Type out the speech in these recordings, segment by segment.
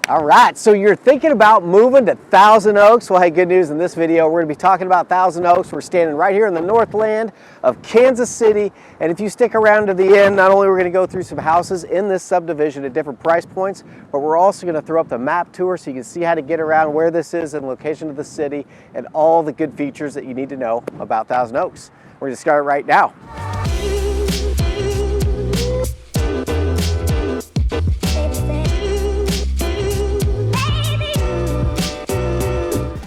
All right, so you're thinking about moving to Thousand Oaks. Well, hey, good news in this video. We're gonna be talking about Thousand Oaks. We're standing right here in the Northland of Kansas City. And if you stick around to the end, not only we're gonna go through some houses in this subdivision at different price points, but we're also gonna throw up the map tour so you can see how to get around where this is and location of the city and all the good features that you need to know about Thousand Oaks. We're gonna start right now.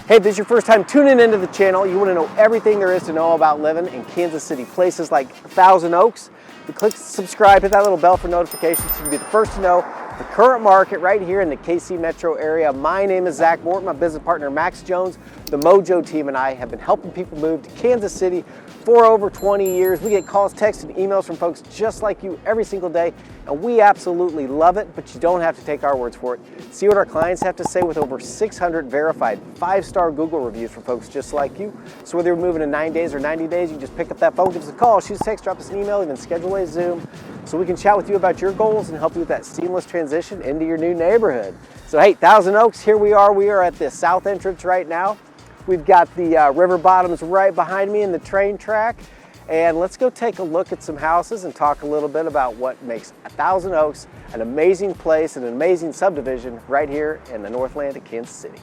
Hey, if this is your first time tuning into the channel, you want to know everything there is to know about living in Kansas City, places like Thousand Oaks, you click subscribe, hit that little bell for notifications so you can be the first to know the current market right here in the KC metro area. My name is Zach Morton. My business partner Max Jones, the Mojo team, and I have been helping people move to Kansas City for over 20 years. We get calls, texts, and emails from folks just like you every single day, and we absolutely love it, but you don't have to take our words for it. See what our clients have to say with over 600 verified 5-star Google reviews from folks just like you. So whether you're moving in 9 days or 90 days, you just pick up that phone, give us a call, shoot us a text, drop us an email, even schedule a Zoom so we can chat with you about your goals and help you with that seamless transition into your new neighborhood. So hey, Thousand Oaks, here we are. We are at the south entrance right now. We've got the river bottoms right behind me and the train track. And let's go take a look at some houses and talk a little bit about what makes Thousand Oaks an amazing place and an amazing subdivision right here in the Northland of Kansas City.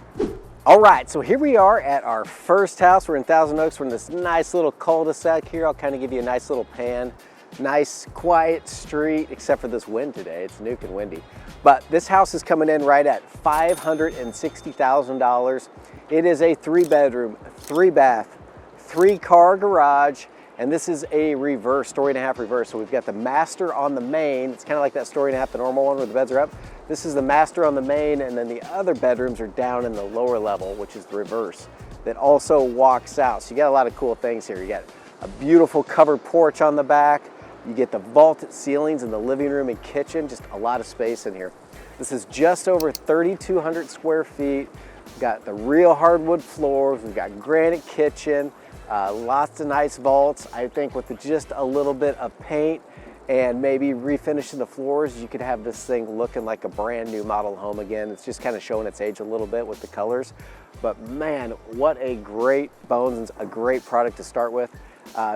All right, so here we are at our first house. We're in Thousand Oaks. We're in this nice little cul-de-sac here. I'll kind of give you a nice little pan. Nice, quiet street, except for this wind today. It's nuke and windy. But this house is coming in right at $560,000. It is a 3-bedroom, 3-bath, 3-car garage, and this is a reverse, story-and-a-half reverse. So we've got the master on the main. It's kind of like that story-and-a-half, the normal one where the beds are up. This is the master on the main, and then the other bedrooms are down in the lower level, which is the reverse, that also walks out. So you got a lot of cool things here. You got a beautiful covered porch on the back. You get the vaulted ceilings in the living room and kitchen, just a lot of space in here. This is just over 3,200 square feet. We've got the real hardwood floors. We've got granite kitchen, lots of nice vaults. I think with just a little bit of paint and maybe refinishing the floors, you could have this thing looking like a brand new model home again. It's just kind of showing its age a little bit with the colors. But man, what a great bones, a great product to start with.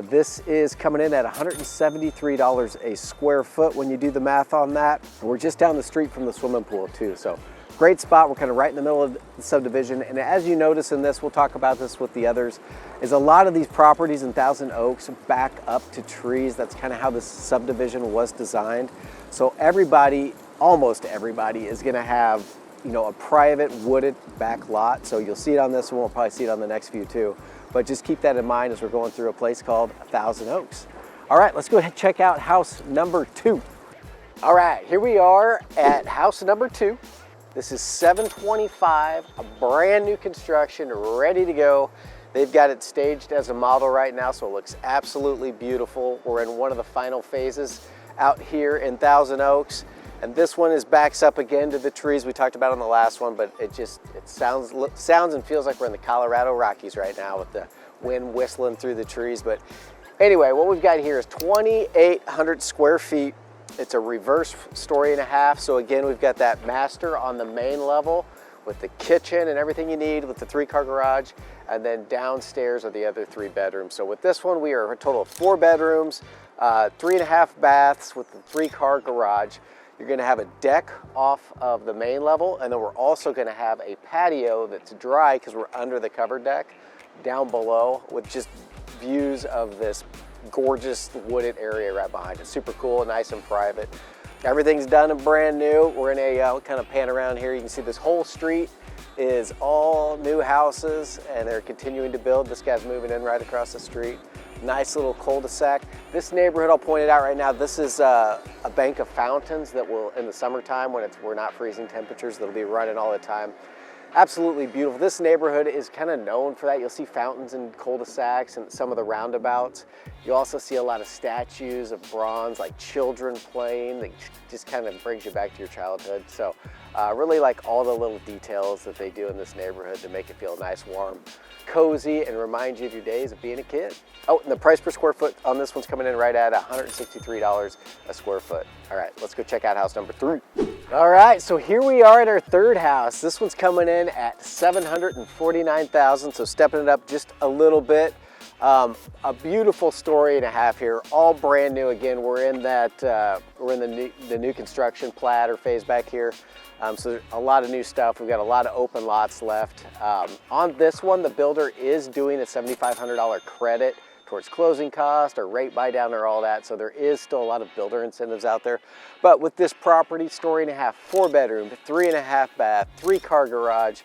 This is coming in at $173 a square foot when you do the math on that. We're just down the street from the swimming pool too, so great spot. We're kind of right in the middle of the subdivision, and as you notice in this, we'll talk about this with the others, is a lot of these properties in Thousand Oaks back up to trees. That's kind of how this subdivision was designed. So everybody, almost everybody, is going to have, you know, a private wooded back lot. So you'll see it on this one. We'll probably see it on the next few too. But just keep that in mind as we're going through a place called Thousand Oaks. All right, let's go ahead and check out house number 2. All right, here we are at house number 2. This is 725, a brand new construction, ready to go. They've got it staged as a model right now, so it looks absolutely beautiful. We're in one of the final phases out here in Thousand Oaks. And this one backs up again to the trees we talked about on the last one, but it sounds and feels like we're in the Colorado Rockies right now with the wind whistling through the trees. But anyway, what we've got here is 2,800 square feet. It's a reverse story-and-a-half. So again, we've got that master on the main level with the kitchen and everything you need with the 3-car garage. And then downstairs are the other 3 bedrooms. So with this one, we are a total of 4 bedrooms, 3.5 baths with the 3-car garage. You're gonna have a deck off of the main level, and then we're also gonna have a patio that's dry because we're under the covered deck down below with just views of this gorgeous wooded area right behind it. Super cool, nice and private. Everything's done and brand new. We're in a kind of pan around here. You can see this whole street is all new houses, and they're continuing to build. This guy's moving in right across the street. Nice little cul-de-sac. This neighborhood, I'll point it out right now, this is a bank of fountains that will, in the summertime when we're not freezing temperatures, that'll be running all the time. Absolutely beautiful. This neighborhood is kind of known for that. You'll see fountains and cul-de-sacs and some of the roundabouts. You also see a lot of statues of bronze, like children playing, that just kind of brings you back to your childhood. So Really like all the little details that they do in this neighborhood to make it feel nice, warm, cozy, and remind you of your days of being a kid. Oh, and the price per square foot on this one's coming in right at $163 a square foot. All right, let's go check out house number 3. All right, so here we are at our third house. This one's coming in at $749,000, so stepping it up just a little bit. A beautiful story and a half here, all brand new. Again, we're in that we're in the new construction plat or phase back here. So there's a lot of new stuff. We've got a lot of open lots left. On this one, the builder is doing a $7,500 credit towards closing cost or rate buy down or all that. So there is still a lot of builder incentives out there. But with this property, story and a half, 4-bedroom, 3.5 bath, 3-car garage,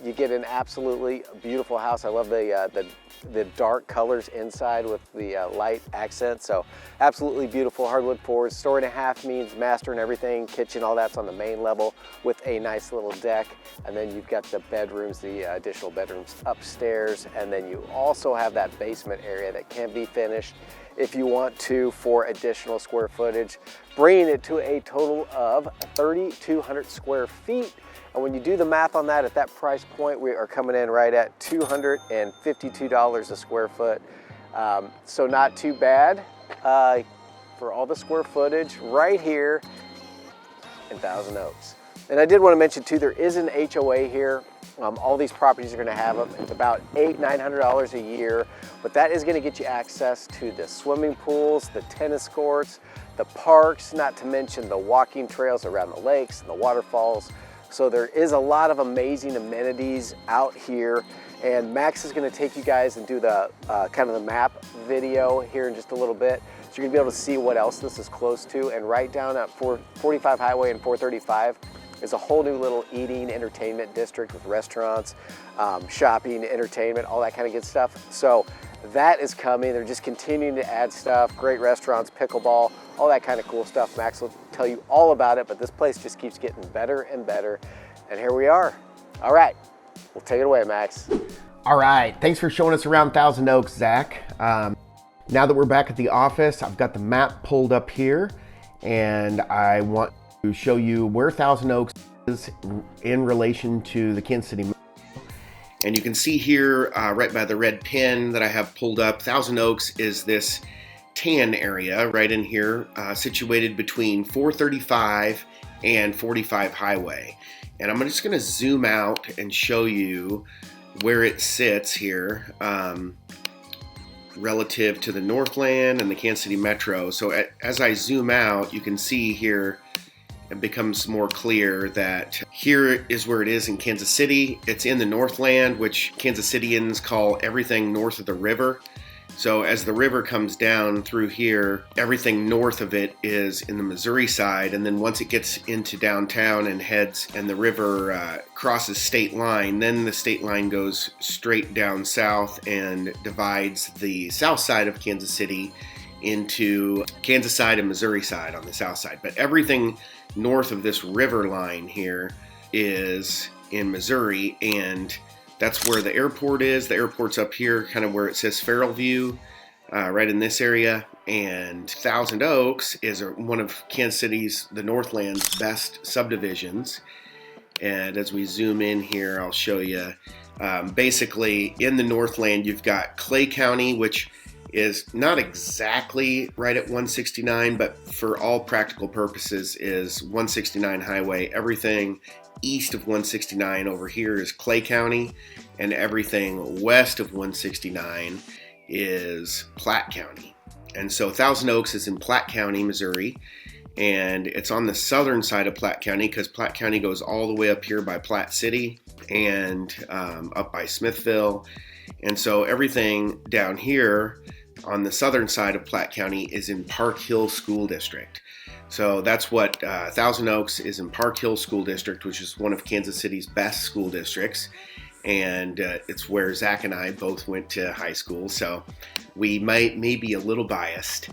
you get an absolutely beautiful house. I love the dark colors inside with the light accent. So absolutely beautiful, hardwood floors. Story and a half means master and everything, kitchen, all that's on the main level with a nice little deck. And then you've got the bedrooms, the additional bedrooms upstairs. And then you also have that basement area that can be finished if you want to for additional square footage, bringing it to a total of 3,200 square feet. And when you do the math on that, at that price point, we are coming in right at $252 a square foot. So not too bad for all the square footage right here in Thousand Oaks. And I did want to mention too, there is an HOA here. All these properties are going to have them. It's about $800–900 a year, but that is going to get you access to the swimming pools, the tennis courts, the parks, not to mention the walking trails around the lakes and the waterfalls. So there is a lot of amazing amenities out here, and Max is going to take you guys and do the kind of the map video here in just a little bit. So you're going to be able to see what else this is close to. And right down at 445 Highway and 435 is a whole new little eating entertainment district with restaurants, shopping, entertainment, all that kind of good stuff. So that is coming. They're just continuing to add stuff, great restaurants, pickleball, all that kind of cool stuff. Max will tell you all about it, but this place just keeps getting better and better. And here we are. All right, we'll take it away, Max. All right, thanks for showing us around Thousand Oaks, Zach. Now that we're back at the office, I've got the map pulled up here, and I want to show you where Thousand Oaks is in relation to the Kansas City. And you can see here, right by the red pin that I have pulled up, Thousand Oaks is this tan area right in here, situated between 435 and 45 Highway. And I'm just going to zoom out and show you where it sits here relative to the Northland and the Kansas City Metro. So as I zoom out, you can see here it becomes more clear that here is where it is in Kansas City. It's in the Northland, which Kansas Cityans call everything north of the river. So as the river comes down through here, everything north of it is in the Missouri side. And then once it gets into downtown and heads and the river crosses state line, then the state line goes straight down south and divides the south side of Kansas City into Kansas side and Missouri side on the south side. But everything north of this river line here is in Missouri, and that's where the airport is. The airport's up here, kind of where it says Farrell View, right in this area. And Thousand Oaks is one of Kansas City's, the Northland's best subdivisions. And as we zoom in here, I'll show you. Basically, in the Northland, you've got Clay County, which is not exactly right at 169, but for all practical purposes is 169 Highway. Everything east of 169 over here is Clay County, and everything west of 169 is Platte County. And so Thousand Oaks is in Platte County, Missouri, and it's on the southern side of Platte County because Platte County goes all the way up here by Platte City and up by Smithville. And so everything down here on the southern side of Platte County is in Parkville School District. So that's what Thousand Oaks is in Parkville School District, which is one of Kansas City's best school districts. And it's where Zach and I both went to high school. So we may be a little biased,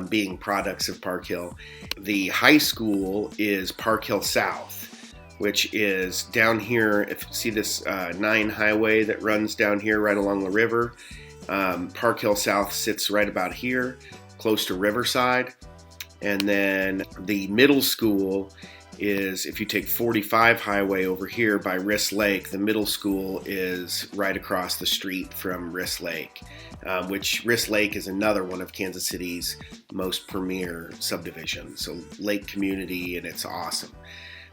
being products of Parkville. The high school is Parkville South, which is down here. If you see this 9 highway that runs down here right along the river, Parkville South sits right about here, close to Riverside. And then the middle school is if you take 45 highway over here by Riss Lake, the middle school is right across the street from Riss Lake, which Riss Lake is another one of Kansas City's most premier subdivisions. So lake community, and it's awesome.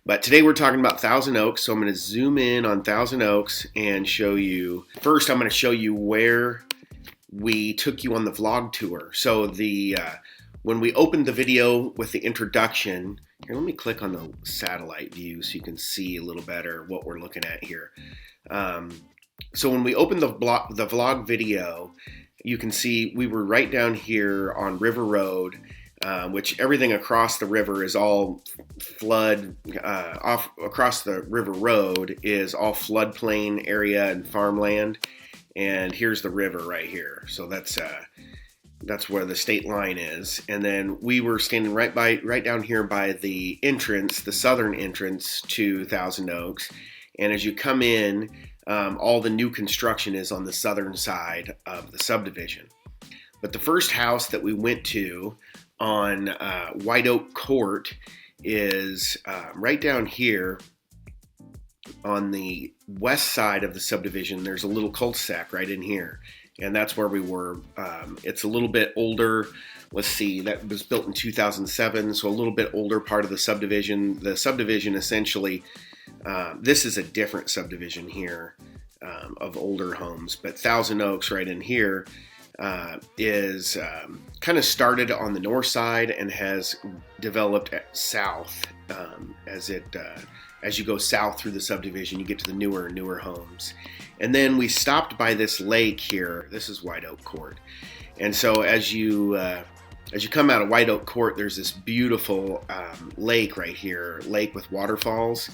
But today we're talking about Thousand Oaks, so I'm going to zoom in on Thousand Oaks and show you. First, I'm going to show you where we took you on the vlog tour. So when we opened the video with the introduction, here, let me click on the satellite view so you can see a little better what we're looking at here. So when we opened the vlog video, you can see we were right down here on River Road, which everything across the river is all flood, across the river road is all floodplain area and farmland. And here's the river right here. So that's where the state line is. And then we were standing right down here by the entrance, the southern entrance to Thousand Oaks. And as you come in, all the new construction is on the southern side of the subdivision. But the first house that we went to on White Oak Court is right down here on the west side of the subdivision. There's a little cul-de-sac right in here, and that's where we were. It's a little bit older. Let's see, that was built in 2007, so a little bit older part of the subdivision. The subdivision essentially, this is a different subdivision here of older homes, but Thousand Oaks right in here is kind of started on the north side and has developed south as you go south through the subdivision. You get to the newer homes. And then we stopped by this lake here. This is White Oak Court. And so as you come out of White Oak Court, there's this beautiful lake right here, lake with waterfalls.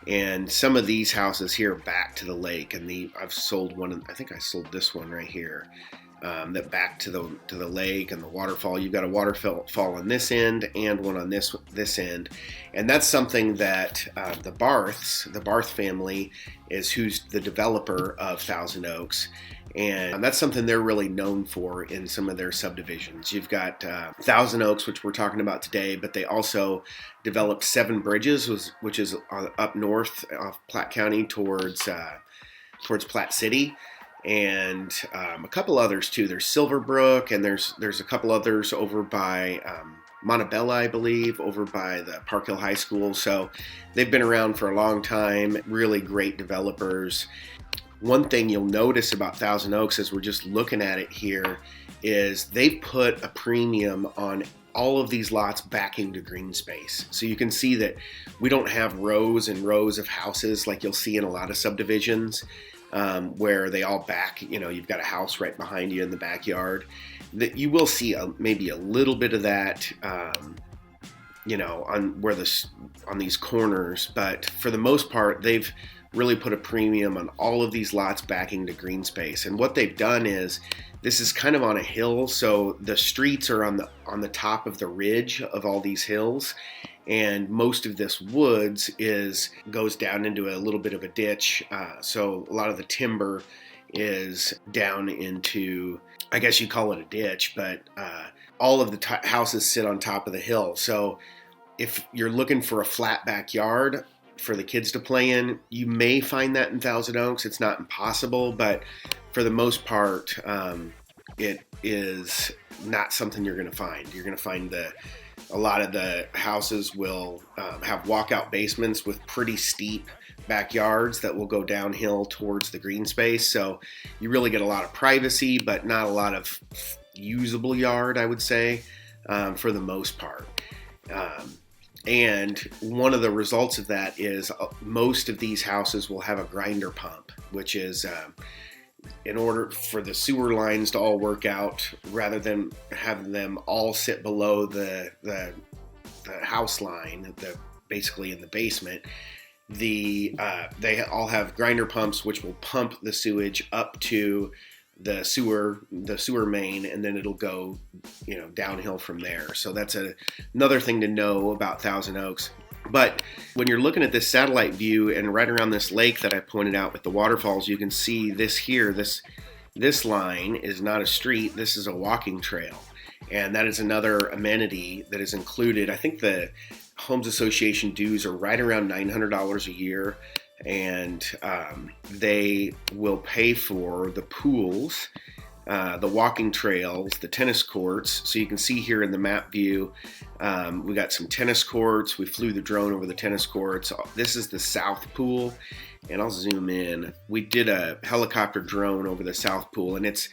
And some of these houses here back to the lake. And I've sold one, I think I sold this one right here. That back to the lake and the waterfall. You've got a waterfall on this end and one on this end, and that's something that the Barth family is who's the developer of Thousand Oaks, and that's something they're really known for in some of their subdivisions. You've got Thousand Oaks, which we're talking about today, but they also developed Seven Bridges, which is up north off Platte County towards Platte City. And a couple others too. There's Silverbrook, and there's a couple others over by Montebello, I believe, over by the Parkville High School. So they've been around for a long time. Really great developers. One thing you'll notice about Thousand Oaks as we're just looking at it here is they've put a premium on all of these lots backing to green space. So you can see that we don't have rows and rows of houses like you'll see in a lot of subdivisions. Where they all back, you've got a house right behind you in the backyard. That you will see maybe a little bit of that, on these corners. But for the most part, they've really put a premium on all of these lots backing to green space. And what they've done is, this is kind of on a hill, so the streets are on the top of the ridge of all these hills. And most of this woods goes down into a little bit of a ditch. So a lot of the timber is down into, I guess you call it a ditch, but all of the houses sit on top of the hill. So if you're looking for a flat backyard for the kids to play in, you may find that in Thousand Oaks. It's not impossible, but for the most part, it is not something you're going to find. You're going to find a lot of the houses will have walkout basements with pretty steep backyards that will go downhill towards the green space. So you really get a lot of privacy, but not a lot of usable yard, I would say, for the most part. And one of the results of that is most of these houses will have a grinder pump, which is in order for the sewer lines to all work out, rather than having them all sit below the house line, basically in the basement. They all have grinder pumps, which will pump the sewage up to the sewer main, and then it'll go, downhill from there. So that's another thing to know about Thousand Oaks. But when you're looking at this satellite view and right around this lake that I pointed out with the waterfalls, you can see this here. This line is not a street. This is a walking trail, and that is another amenity that is included. I think the Homes Association dues are right around $900 a year, and they will pay for the pools, the walking trails, the tennis courts. So you can see here in the map view, we got some tennis courts. We flew the drone over the tennis courts. This is the south pool, and I'll zoom in. We did a helicopter drone over the south pool, and it's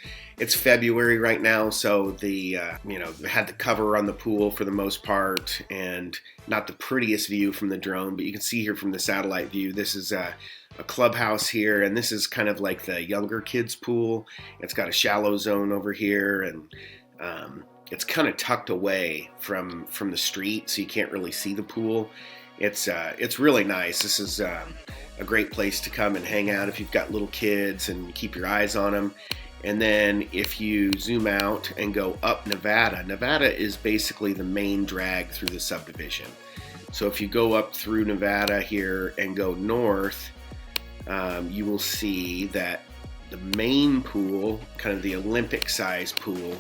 February right now, so they had the cover on the pool for the most part, and not the prettiest view from the drone, but you can see here from the satellite view, this is a clubhouse here, and this is kind of like the younger kids pool. It's got a shallow zone over here, and it's kind of tucked away from the street, so you can't really see the pool. It's really nice. This is a great place to come and hang out if you've got little kids and keep your eyes on them. And then if you zoom out and go up Nevada is basically the main drag through the subdivision. So if you go up through Nevada here and go north, you will see that the main pool, kind of the Olympic size pool,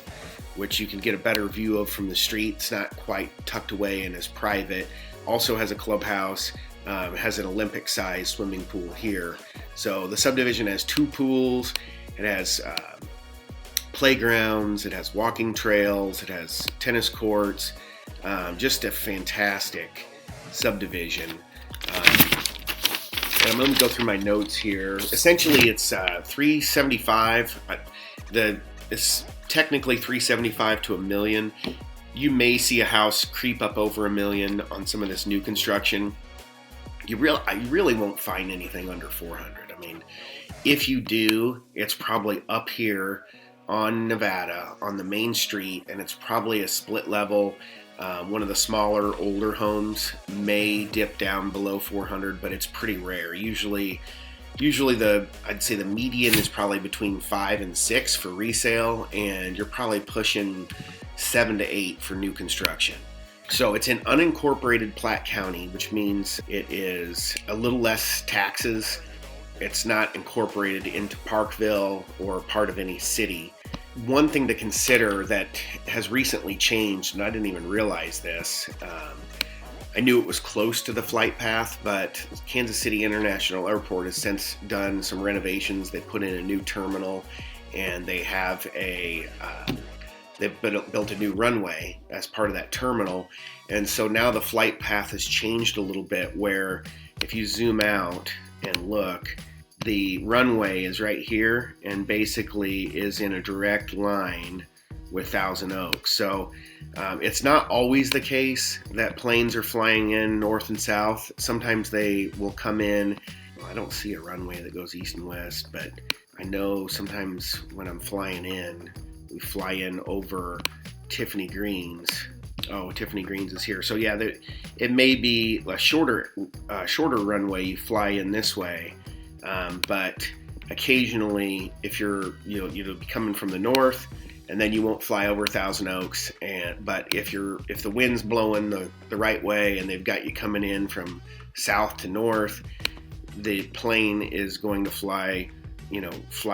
which you can get a better view of from the street, it's not quite tucked away and is private, also has a clubhouse, has an Olympic size swimming pool here. So the subdivision has 2 pools. It has playgrounds, it has walking trails, it has tennis courts, just a fantastic subdivision. And I'm going to go through my notes here. Essentially, it's $375. It's technically $375 to $1 million. You may see a house creep up over $1 million on some of this new construction. You really won't find anything under $400. I mean, if you do, it's probably up here on Nevada on the main street, and it's probably a split level. One of the smaller, older homes may dip down below 400, but it's pretty rare. Usually I'd say the median is probably between 5 and 6 for resale, and you're probably pushing 7 to 8 for new construction. So it's in unincorporated Platte County, which means it is a little less taxes. It's not incorporated into Parkville or part of any city. One thing to consider that has recently changed, and I didn't even realize this, I knew it was close to the flight path, but Kansas City International Airport has since done some renovations. They put in a new terminal, and they have they've built a new runway as part of that terminal. And so now the flight path has changed a little bit, where if you zoom out and look, the runway is right here and basically is in a direct line with Thousand Oaks. So it's not always the case that planes are flying in north and south. Sometimes they will come in. Well, I don't see a runway that goes east and west, but I know sometimes when I'm flying in, we fly in over Tiffany Greens. Oh, Tiffany Greens is here. So yeah, it may be a shorter runway. You fly in this way, but occasionally, if you're coming from the north, and then you won't fly over Thousand Oaks. But if the wind's blowing the right way, and they've got you coming in from south to north, the plane is going to fly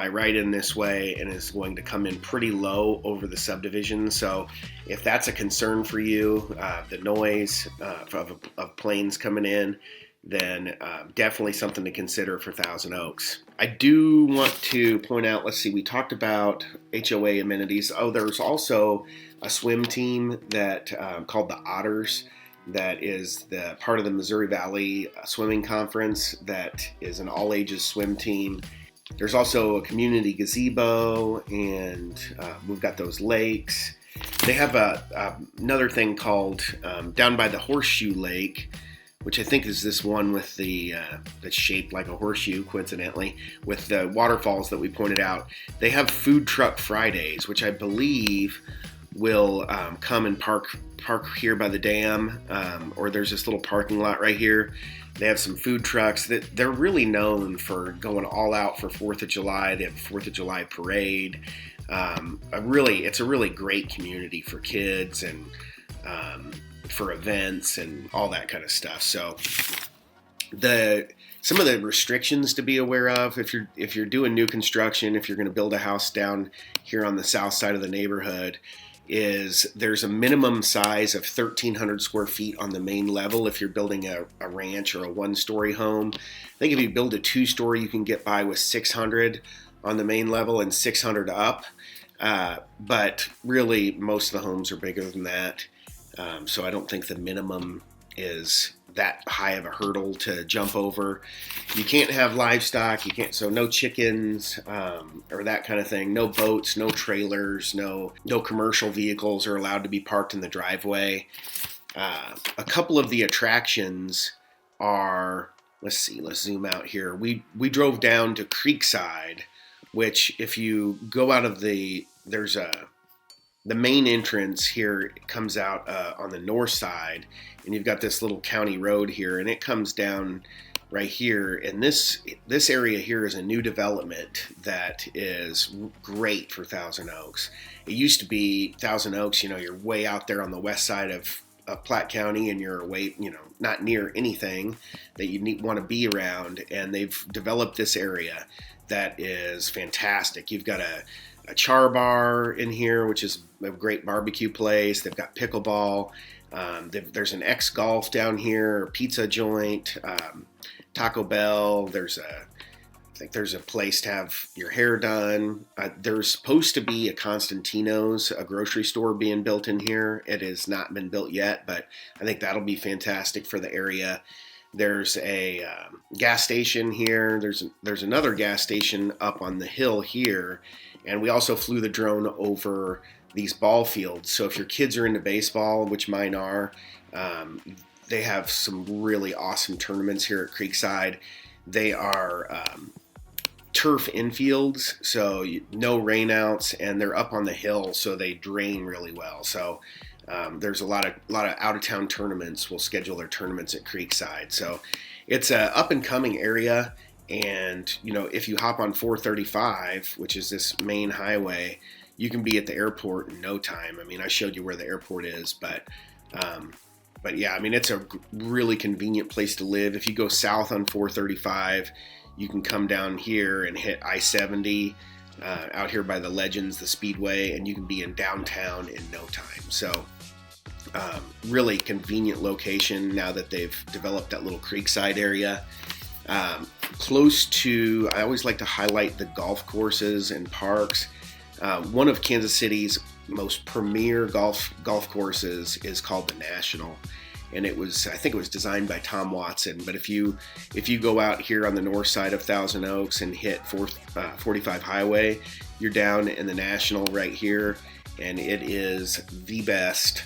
right in this way, and is going to come in pretty low over the subdivision. So if that's a concern for you, the noise of planes coming in, then definitely something to consider for Thousand Oaks. I do want to point out, let's see, we talked about HOA amenities. Oh, there's also a swim team that called the Otters, that is the part of the Missouri Valley Swimming Conference, that is an all-ages swim team. There's also a community gazebo, and we've got those lakes. They have another thing called down by the Horseshoe Lake, which I think is this one with that's shaped like a horseshoe, coincidentally, with the waterfalls that we pointed out. They have Food Truck Fridays, which I believe will come and park here by the dam, or there's this little parking lot right here. They have some food trucks. They're really known for going all out for 4th of July. They have a 4th of July parade. It's a really great community for kids and for events and all that kind of stuff. So some of the restrictions to be aware of if you're doing new construction, if you're going to build a house down here on the south side of the neighborhood, is there's a minimum size of 1,300 square feet on the main level if you're building a ranch or a one-story home. I think if you build a two-story, you can get by with 600 on the main level and 600 up. But really, most of the homes are bigger than that. So I don't think the minimum is that high of a hurdle to jump over. You can't have livestock, so no chickens or that kind of thing, no boats, no trailers, no commercial vehicles are allowed to be parked in the driveway. A couple of the attractions are, let's zoom out here. We drove down to Creekside, which if you go out of the main entrance here comes out on the north side, and you've got this little county road here, and it comes down right here. And this area here is a new development that is great for Thousand Oaks. It used to be Thousand Oaks, you're way out there on the west side of Platte County, and you're away, not near anything that you want to be around. And they've developed this area that is fantastic. You've got a char bar in here, which is a great barbecue place. They've got pickleball. There's an X-Golf down here, a pizza joint, Taco Bell. I think there's a place to have your hair done. There's supposed to be a Constantino's, a grocery store being built in here. It has not been built yet, but I think that'll be fantastic for the area. There's a gas station here. There's another gas station up on the hill here. And we also flew the drone over these ball fields. So if your kids are into baseball, which mine are, they have some really awesome tournaments here at Creekside. They are turf infields, so no rainouts, and they're up on the hill, so they drain really well. So there's a lot of out-of-town tournaments will schedule their tournaments at Creekside. So it's a up-and-coming area. And, if you hop on 435, which is this main highway, you can be at the airport in no time. I mean, I showed you where the airport is, but yeah, I mean, it's a really convenient place to live. If you go south on 435, you can come down here and hit I-70 out here by the Legends, the Speedway, and you can be in downtown in no time. So really convenient location now that they've developed that little Creekside area. Close to, I always like to highlight the golf courses and parks. One of Kansas City's most premier golf courses is called the National, and I think it was designed by Tom Watson. But if you go out here on the north side of Thousand Oaks and hit 45 Highway, you're down in the National right here, and it is the best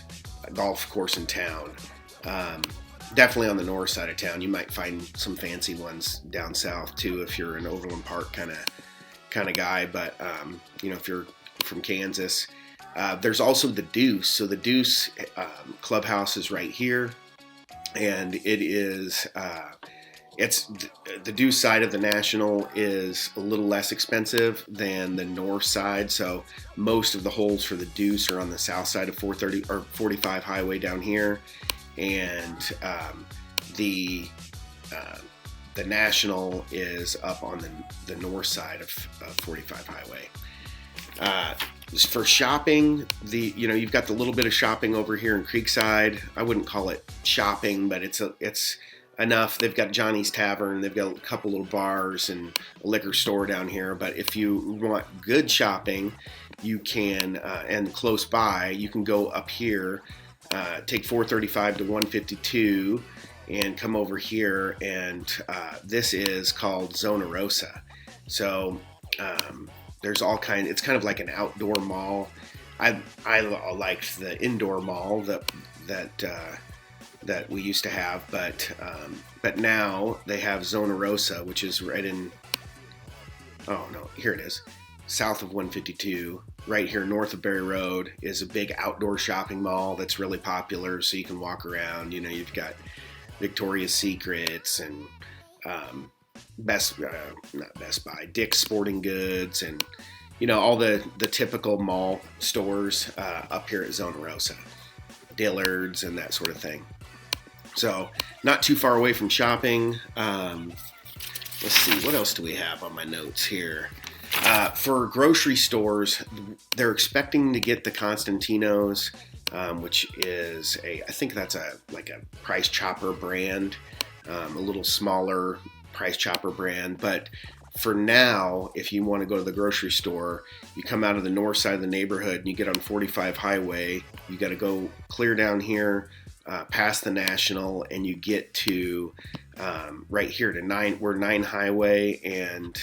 golf course in town. Definitely on the north side of town. You might find some fancy ones down south too if you're an Overland Park kind of guy. But if you're from Kansas, there's also the Deuce. So the Deuce clubhouse is right here, and it is it's the Deuce side of the National is a little less expensive than the north side. So most of the holes for the Deuce are on the south side of 430 or 45 Highway down here. And the National is up on the north side of 45 Highway. For shopping, you've got the little bit of shopping over here in Creekside. I wouldn't call it shopping, but it's enough. They've got Johnny's Tavern. They've got a couple little bars and a liquor store down here. But if you want good shopping, you can, and close by, you can go up here. Take 435 to 152 and come over here, and this is called Zona Rosa. So there's all kind. It's kind of like an outdoor mall. I liked the indoor mall that we used to have, but now they have Zona Rosa, which is right in. Oh no, here it is. South of 152, right here north of Berry Road, is a big outdoor shopping mall that's really popular, so you can walk around. You've got Victoria's Secrets and not Best Buy, Dick's Sporting Goods, and all the typical mall stores up here at Zona Rosa, Dillard's and that sort of thing. So not too far away from shopping. Let's see, what else do we have on my notes here? For grocery stores, they're expecting to get the Constantino's, which is I think that's like a Price Chopper brand, a little smaller Price Chopper brand. But for now, if you want to go to the grocery store, you come out of the north side of the neighborhood and you get on 45 highway. You got to go clear down here, past the National, and you get to right here to 9 highway and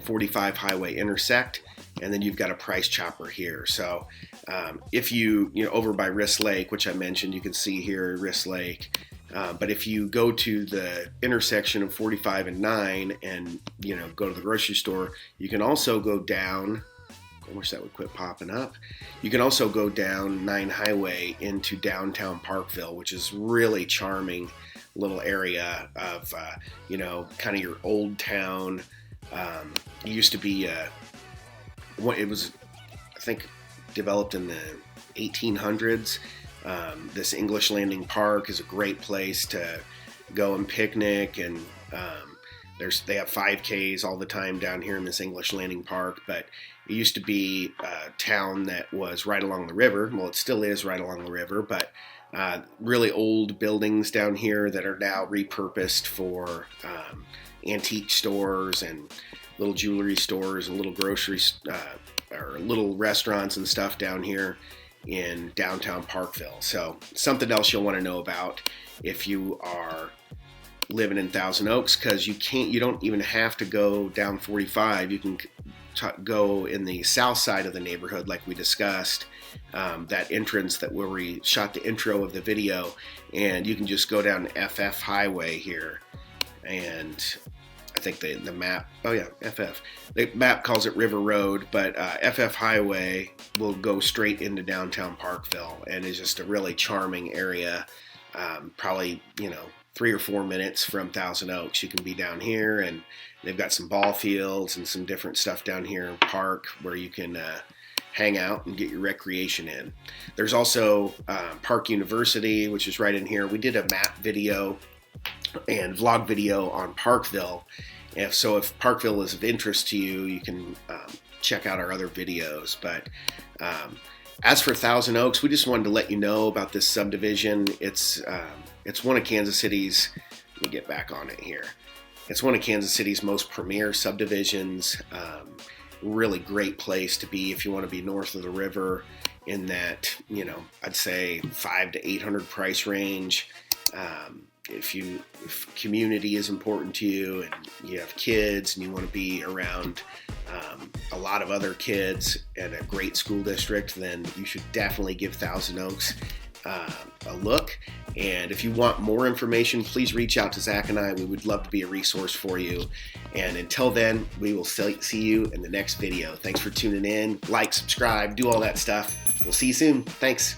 45 highway intersect, and then you've got a Price Chopper here. So if you over by Wrist Lake, which I mentioned, you can see here Wrist Lake. But if you go to the intersection of 45 and 9 and go to the grocery store, you can also go down. I wish that would quit popping up. You can also go down 9 highway into downtown Parkville, which is really charming little area of kind of your old town. It used to be it was, I think, developed in the 1800s. This English Landing Park is a great place to go and picnic, and they have 5Ks all the time down here in this English Landing Park. But it used to be a town that was right along the river. Well, it still is right along the river, but really old buildings down here that are now repurposed for antique stores and little jewelry stores and little groceries or little restaurants and stuff down here in downtown Parkville. So something else you'll want to know about if you are living in Thousand Oaks, because you don't even have to go down 45. You can go in the south side of the neighborhood like we discussed, that entrance where we shot the intro of the video, and you can just go down FF Highway here, and I think the map, FF. The map calls it River Road, but FF Highway will go straight into downtown Parkville, and is just a really charming area. Probably 3 or 4 minutes from Thousand Oaks. You can be down here, and they've got some ball fields and some different stuff down here in Park where you can hang out and get your recreation in. There's also Park University, which is right in here. We did a map video and vlog video on Parkville. If Parkville is of interest to you, you can check out our other videos. But as for Thousand Oaks, we just wanted to let you know about this subdivision. It's one of Kansas City's, let me get back on it here. It's one of Kansas City's most premier subdivisions. Really great place to be if you want to be north of the river in that, I'd say 500 to 800 price range. If community is important to you and you have kids and you want to be around a lot of other kids and a great school district, then you should definitely give Thousand Oaks a look. And if you want more information, please reach out to Zach and I. We would love to be a resource for you. And until then, we will see you in the next video. Thanks for tuning in. Like, subscribe, do all that stuff. We'll see you soon. Thanks.